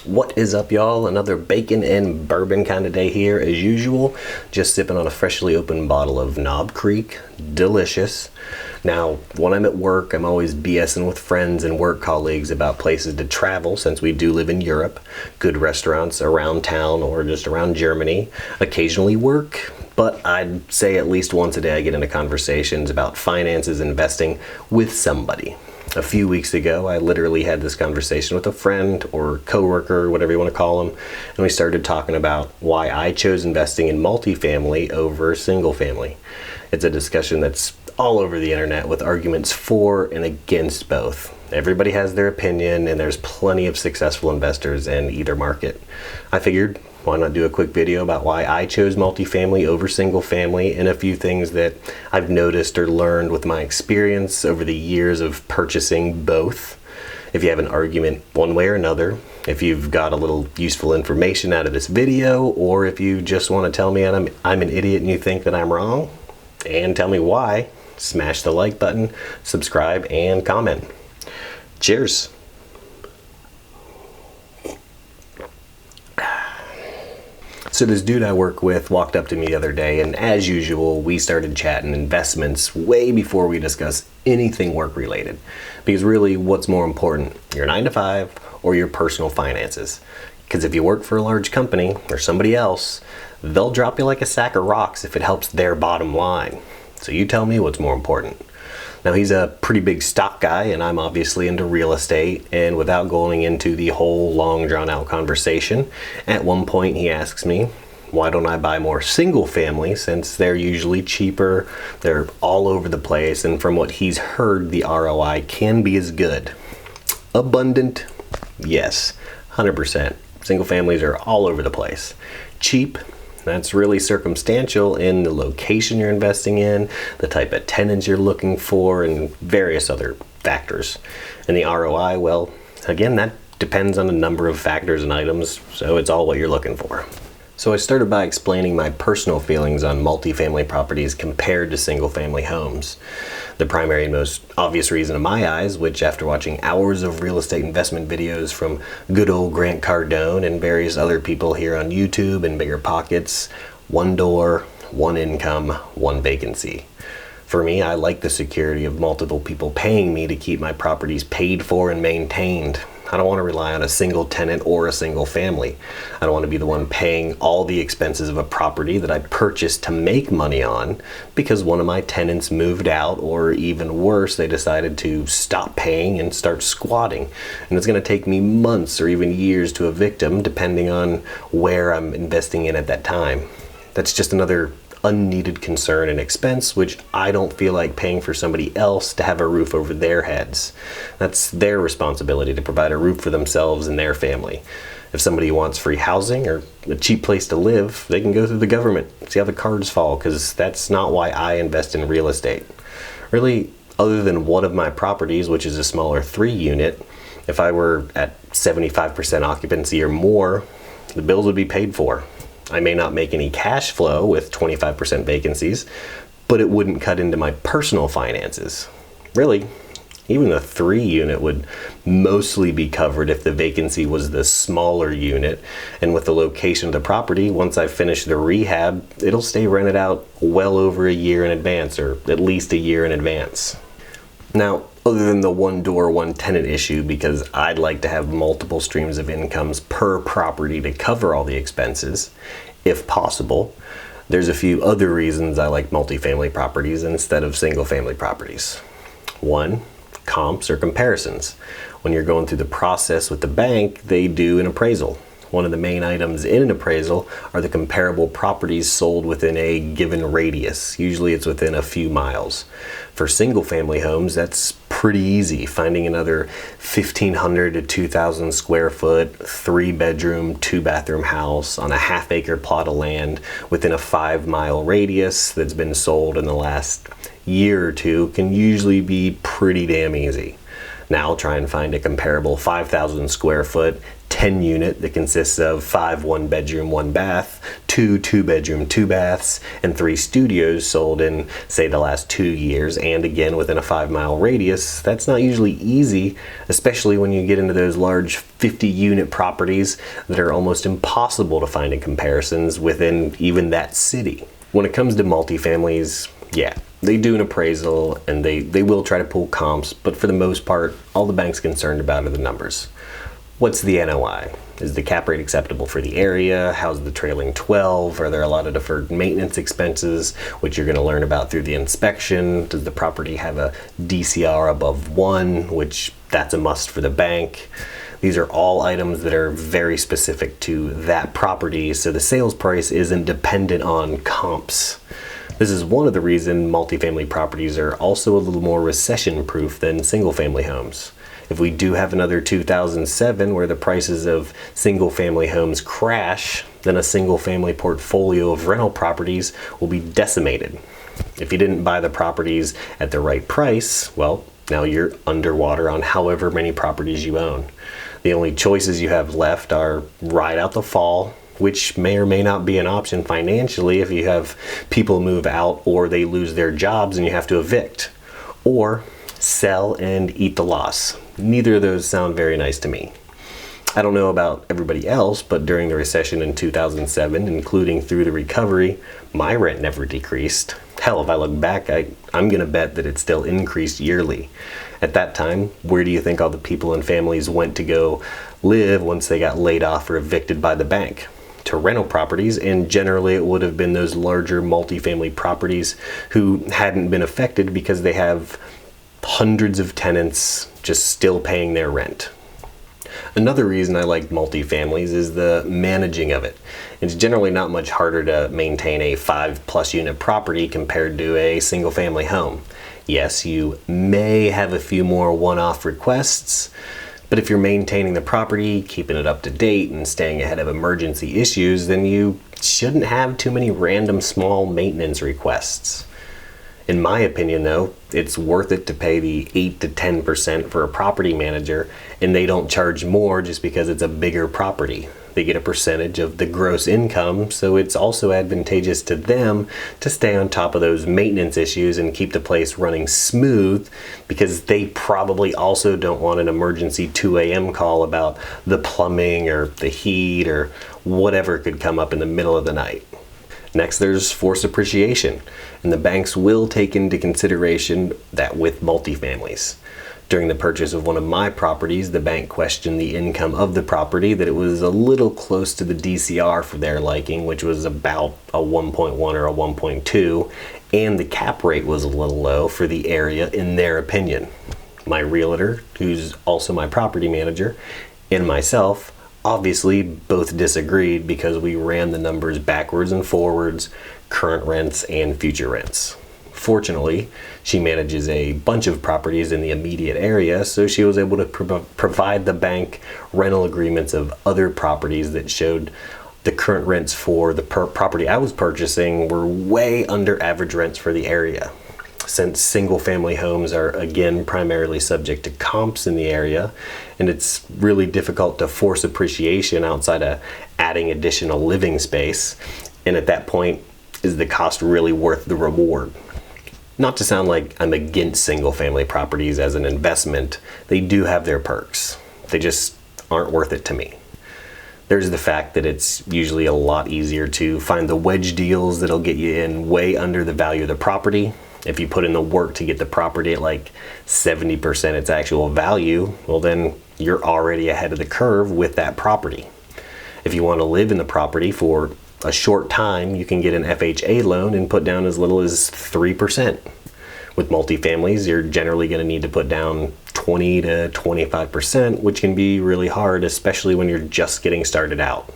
What is up, y'all? Another bacon and bourbon kind of day here as usual. Just sipping on a freshly opened bottle of Knob Creek. Delicious. Now, when I'm at work, I'm always BSing with friends and work colleagues about places to travel since we do live in Europe. Good restaurants around town or just around Germany. Occasionally work, but I'd say at least once a day I get into conversations about finances, investing with somebody. A few weeks ago, I literally had this conversation with a friend or coworker, whatever you want to call them, and we started talking about why I chose investing in multifamily over single family. It's a discussion that's all over the internet with arguments for and against both. Everybody has their opinion, and there's plenty of successful investors in either market. I figured, why not do a quick video about why I chose multifamily over single family and a few things that I've noticed or learned with my experience over the years of purchasing both. If you have an argument one way or another, if you've got a little useful information out of this video, or if you just want to tell me I'm an idiot and you think that I'm wrong, and tell me why, smash the like button, subscribe, and comment. Cheers. So this dude I work with walked up to me the other day, and as usual, we started chatting investments way before we discuss anything work related. Because really, what's more important, your 9 to 5 or your personal finances? Because if you work for a large company or somebody else, they'll drop you like a sack of rocks if it helps their bottom line. So you tell me what's more important. Now, he's a pretty big stock guy, and I'm obviously into real estate, and without going into the whole long drawn out conversation, at one point he asks me, why don't I buy more single family since they're usually cheaper, they're all over the place, and from what he's heard, the ROI can be as good. Abundant? Yes, 100%. Single families are all over the place. Cheap? That's really circumstantial in the location you're investing in, the type of tenants you're looking for, and various other factors. And the ROI, well, again, that depends on a number of factors and items, so it's all what you're looking for. So I started by explaining my personal feelings on multifamily properties compared to single-family homes. The primary and most obvious reason in my eyes, which after watching hours of real estate investment videos from good old Grant Cardone and various other people here on YouTube and Bigger Pockets, one door, one income, one vacancy. For me, I like the security of multiple people paying me to keep my properties paid for and maintained. I don't want to rely on a single tenant or a single family. I don't want to be the one paying all the expenses of a property that I purchased to make money on because one of my tenants moved out, or even worse, they decided to stop paying and start squatting. And it's going to take me months or even years to evict them depending on where I'm investing in at that time. That's just another unneeded concern and expense, which I don't feel like paying for somebody else to have a roof over their heads. That's their responsibility to provide a roof for themselves and their family. If somebody wants free housing or a cheap place to live, they can go through the government, see how the cards fall, because that's not why I invest in real estate. Really, other than one of my properties, which is a smaller 3-unit, if I were at 75% occupancy or more, the bills would be paid for. I may not make any cash flow with 25% vacancies, but it wouldn't cut into my personal finances. Really, even the 3-unit would mostly be covered if the vacancy was the smaller unit, and with the location of the property, once I finish the rehab, it'll stay rented out well over a year in advance, or at least a year in advance. Now, other than the one door, one tenant issue, because I'd like to have multiple streams of incomes per property to cover all the expenses, if possible, there's a few other reasons I like multifamily properties instead of single family properties. One, comps or comparisons. When you're going through the process with the bank, they do an appraisal. One of the main items in an appraisal are the comparable properties sold within a given radius. Usually it's within a few miles. For single family homes, that's pretty easy. Finding another 1,500 to 2,000 square foot, 3-bedroom, 2-bathroom house on a half-acre plot of land within a 5-mile radius that's been sold in the last year or two can usually be pretty damn easy. Now try and find a comparable 5,000 square foot, 10 unit that consists of 5 1-bedroom, 1 bath, 2 2-bedroom, 2 baths, and 3 studios sold in, say, the last 2 years, and again within a 5-mile radius. That's not usually easy, especially when you get into those large 50-unit properties that are almost impossible to find in comparisons within even that city. When it comes to multifamilies, yeah, they do an appraisal and they will try to pull comps, but for the most part, all the bank's concerned about are the numbers. What's the NOI? Is the cap rate acceptable for the area? How's the trailing 12? Are there a lot of deferred maintenance expenses, which you're going to learn about through the inspection? Does the property have a DCR above 1, which that's a must for the bank? These are all items that are very specific to that property, so the sales price isn't dependent on comps. This is one of the reasons multifamily properties are also a little more recession-proof than single-family homes. If we do have another 2007 where the prices of single-family homes crash, then a single-family portfolio of rental properties will be decimated. If you didn't buy the properties at the right price, well, now you're underwater on however many properties you own. The only choices you have left are ride out the fall, which may or may not be an option financially if you have people move out or they lose their jobs and you have to evict, or sell and eat the loss. Neither of those sound very nice to me. I don't know about everybody else, but during the recession in 2007, including through the recovery, my rent never decreased. Hell, if I look back, I'm gonna bet that it still increased yearly. At that time, where do you think all the people and families went to go live once they got laid off or evicted by the bank? To rental properties, and generally it would have been those larger multifamily properties who hadn't been affected because they have hundreds of tenants just still paying their rent. Another reason I like multifamilies is the managing of it. It's generally not much harder to maintain a 5+ unit property compared to a single family home. Yes, you may have a few more one-off requests, but if you're maintaining the property, keeping it up to date, and staying ahead of emergency issues, then you shouldn't have too many random small maintenance requests. In my opinion though, it's worth it to pay the 8 to 10% for a property manager, and they don't charge more just because it's a bigger property. They get a percentage of the gross income, so it's also advantageous to them to stay on top of those maintenance issues and keep the place running smooth, because they probably also don't want an emergency 2 a.m. call about the plumbing or the heat or whatever could come up in the middle of the night. Next, there's forced appreciation, and the banks will take into consideration that with multifamilies. During the purchase of one of my properties, the bank questioned the income of the property, that it was a little close to the DCR for their liking, which was about a 1.1 or a 1.2, and the cap rate was a little low for the area in their opinion. My realtor, who's also my property manager, and myself obviously both disagreed because we ran the numbers backwards and forwards, current rents and future rents. Fortunately, she manages a bunch of properties in the immediate area, so she was able to provide the bank rental agreements of other properties that showed the current rents for the property I was purchasing were way under average rents for the area. Since single family homes are again primarily subject to comps in the area, and it's really difficult to force appreciation outside of adding additional living space, and at that point, is the cost really worth the reward? Not to sound like I'm against single family properties as an investment, they do have their perks. They just aren't worth it to me. There's the fact that it's usually a lot easier to find the wedge deals that'll get you in way under the value of the property. If you put in the work to get the property at like 70% its actual value, well then you're already ahead of the curve with that property. If you want to live in the property for a short time, you can get an FHA loan and put down as little as 3%. With multifamilies, you're generally going to need to put down 20 to 25%, which can be really hard, especially when you're just getting started out.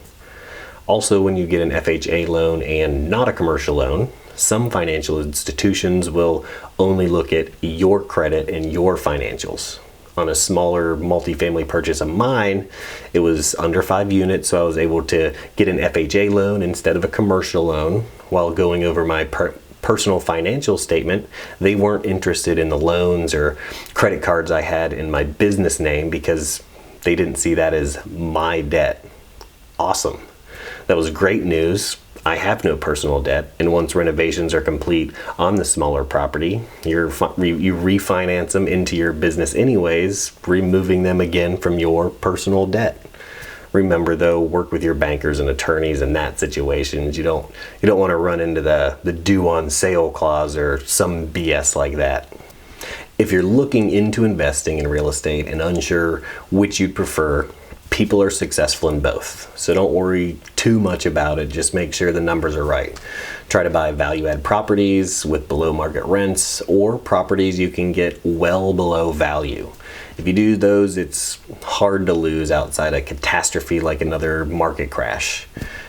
Also, when you get an FHA loan and not a commercial loan, some financial institutions will only look at your credit and your financials. On a smaller multifamily purchase of mine, it was under 5 units, so I was able to get an FHA loan instead of a commercial loan. While going over my personal financial statement, they weren't interested in the loans or credit cards I had in my business name because They didn't see that as my debt. Awesome. That was great news. I have no personal debt, and once renovations are complete on the smaller property, you refinance them into your business anyways, removing them again from your personal debt. Remember though, work with your bankers and attorneys in that situation. You don't want to run into the due on sale clause or some BS like that. If you're looking into investing in real estate and unsure which you'd prefer, people are successful in both. So don't worry too much about it. Just make sure the numbers are right. Try to buy value add properties with below market rents or properties you can get well below value. If you do those, it's hard to lose outside a catastrophe like another market crash.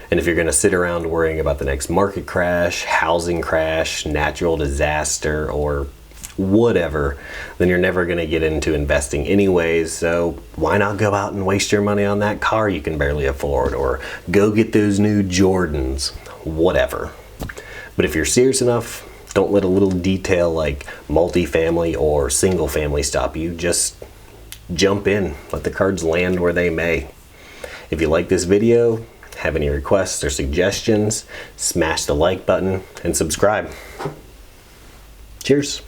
And if you're going to sit around worrying about the next market crash, housing crash, natural disaster, or whatever, then you're never going to get into investing anyways. So why not go out and waste your money on that car you can barely afford, or go get those new Jordans, whatever. But if you're serious enough, don't let a little detail like multifamily or single family stop you. Just jump in, let the cards land where they may. If you like this video, have any requests or suggestions, smash the like button and subscribe. Cheers.